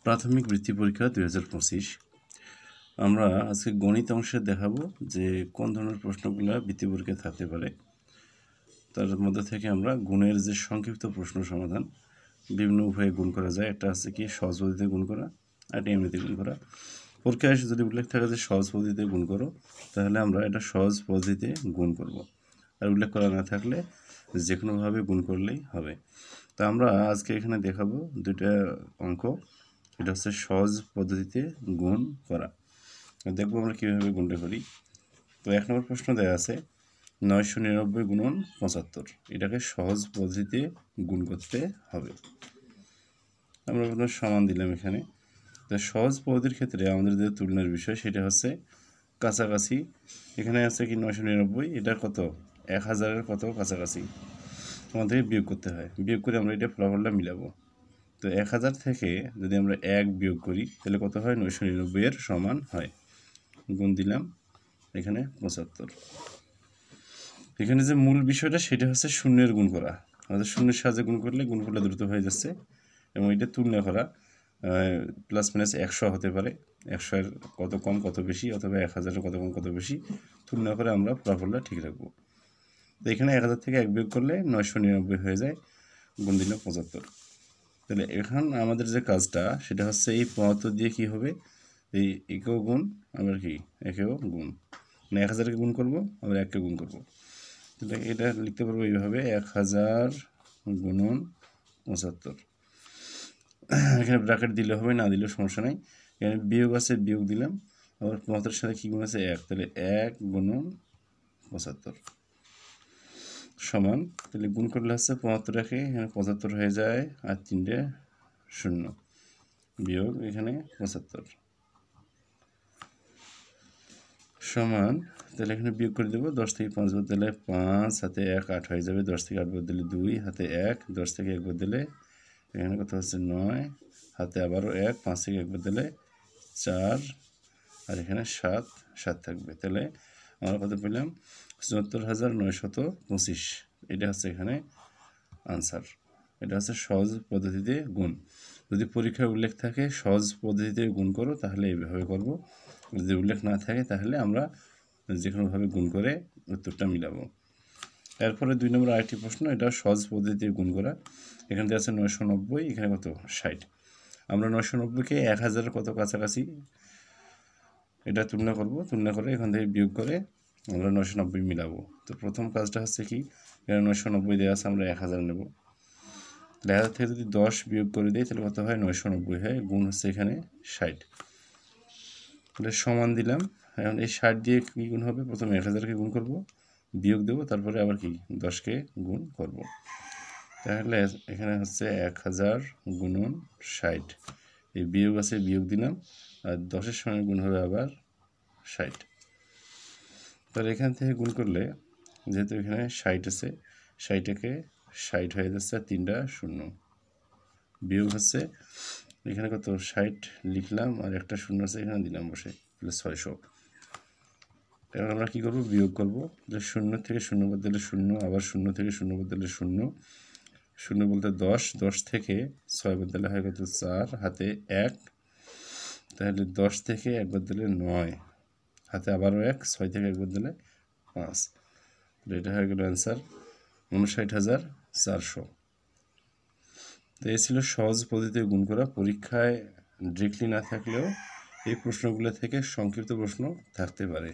প্রাথমিক বৃত্তি পরীক্ষা 2025 আমরা আজকে গণিত অংশে দেখাবো যে কোন ধরনের প্রশ্নগুলো বৃত্তি পরীক্ষায় থাকতে পারে। তার মধ্যে থেকে আমরা গুণের যে সংক্ষিপ্ত প্রশ্ন সমাধান বিভিন্ন উপায়ে গুণ করা যায়। একটা আছে কি সহজ পদ্ধতিতে গুণ করা, আর একটা এমনিতে গুণ করা। পরীক্ষায় এসে যদি উল্লেখ থাকে যে সহজ পদ্ধতিতে গুণ করো, তাহলে আমরা এটা সহজ পদ্ধতিতে গুণ করব। আর উল্লেখ করা না থাকলে যে কোনোভাবে গুণ করলেই হবে। তা আমরা আজকে এখানে দেখাবো দুইটা অঙ্ক। এটা হচ্ছে সহজ পদ্ধতিতে গুণ করা। দেখবো আমরা কীভাবে গুণটা করি। তো 1 নম্বর প্রশ্ন দেওয়া আছে 999 গুণন 75। এটাকে সহজ পদ্ধতিতে গুণ করতে হবে। আমরা প্রথমে সমান দিলাম এখানে। তো সহজ পদ্ধতির ক্ষেত্রে আমাদের যে তুলনার বিষয় সেটা হচ্ছে কাছাকাছি। এখানে আছে কি 999, এটা কত 1000-এর কত কাছাকাছি, আমাদের বিয়োগ করতে হয়। বিয়োগ করে আমরা এটা ফলাফলটা মিলাবো। তো 1000 থেকে যদি আমরা 1 বিয়োগ করি তাহলে কত হয়, 999 এর সমান হয়। গুণ দিলাম এখানে 75। এখানে যে মূল বিষয়টা সেটা হচ্ছে শূন্যের গুণ করা। আমাদের শূন্যের সাহায্যে গুণ করলে গুণফলটা দ্রুত হয়ে যাচ্ছে। এবং এটা তুলনা করা, প্লাস মাইনাস 100 হতে পারে, 100-এর কত কম কত বেশি, অথবা 1000-এর কত কম কত বেশি, তুলনা করে আমরা ফলাফলটা ঠিক রাখবো। তো এখানে 1000 থেকে 1 বিয়োগ করলে 999 হয়ে যায়, গুণ দিলাম 75। তাহলে এখন আমাদের যে কাজটা সেটা হচ্ছে এই 75 দিয়ে কী হবে, এই একেও গুণ আবার কি একেও গুণ, মানে 1000-কে গুণ করবো আবার 1-কে গুণ করবো। তাহলে এটা লিখতে পারবো এইভাবে 1000 গুণন 75। এখানে ব্র্যাকেট দিলে হবে, না দিলেও সমস্যা নেই। এখানে বিয়োগ আছে, বিয়োগ দিলাম, আবার 75-এর সাথে কী গুণ আছে 1, তাহলে 1 গুণন 75 সমান, তাহলে গুণ করলে হচ্ছে 75 রাখে এখানে 75 হয়ে যায়, আর 3টে 0 বিয়োগ এখানে 75 সমান, তাহলে এখানে বিয়োগ করে দেবো। 10 থেকে 5 বাদ দিলে 5, হাতে 1 8 হয়ে যাবে। 10 থেকে 8 বাদ দিলে 2, হাতে 1, 10 থেকে 1 বাদ দিলে এখানে কত হচ্ছে 9, হাতে আবারও 1, 5 থেকে 1 বাদ দিলে 4, আর এখানে 7 7 থাকবে। তাহলে আমরা কত পেলাম, 74,925। এটা হচ্ছে এখানে আনসার। এটা হচ্ছে সহজ পদ্ধতিতে গুণ। যদি পরীক্ষায় উল্লেখ থাকে সহজ পদ্ধতিতে গুণ করো তাহলে এইভাবে করব, যদি উল্লেখ না থাকে তাহলে আমরা যে কোনোভাবে গুণ করে উত্তরটা মিলাবো। এরপরে 2 নম্বর আরেকটি প্রশ্ন, এটা সহজ পদ্ধতিতে গুণ করা। এখানে আছে 990, এখানে কত 60। আমরা 990-কে 1000-এর কত কাছাকাছি এটা তুলনা করব। তুলনা করে এখান থেকে বিয়োগ করে আমরা 990 মিলাবো। তো প্রথম কাজটা হচ্ছে কি, এখানে 990 দেওয়া আছে, আমরা 1000 নেব। 1000 থেকে যদি 10 বিয়োগ করে দিই তাহলে কত হয়, 990 হয়। গুণ হচ্ছে এখানে 60। তাহলে সমান দিলাম। এখন এই 60 দিয়ে কী গুণ হবে, প্রথমে 1000-কে গুণ করব, বিয়োগ দেবো, তারপরে আবার কি 10-কে গুণ করব। তাহলে এখানে হচ্ছে 1000 গুণন 60, এই বিয়োগ আছে, বিয়োগ দিলাম, আর 10-এর সঙ্গে গুণ হবে আবার 60। তাহলে এখান থেকে গুণ করলে যেহেতু এখানে 60 আছে, 60-কে 60 হয়ে যাচ্ছে, আর 3টা 0 বিয়োগ হচ্ছে এখানে কত 60 লিখলাম, আর একটা 0 আছে এখানে দিলাম বসে, প্লাস 600। এবার আমরা কী করবো, বিয়োগ করব। যে 0 থেকে 0 বাদ দিলে 0, আবার 0 থেকে 0 বাদ দিলে 0, 0 বলতে 10, 10 থেকে 6 বাদ দিলে হয় কত 4, হাতে 1, তাহলে 10 থেকে 1 বাদ দিলে 9, হাতে আবারও 1, 6 থেকে 1 বাদ দিলে 5। এটা হয়ে গেল অ্যান্সার 59,400। তো এই ছিল সহজ পদ্ধতিতে গুণ করা। পরীক্ষায় ডিরেক্টলি না থাকলেও এই প্রশ্নগুলো থেকে সংক্ষিপ্ত প্রশ্ন থাকতে পারে।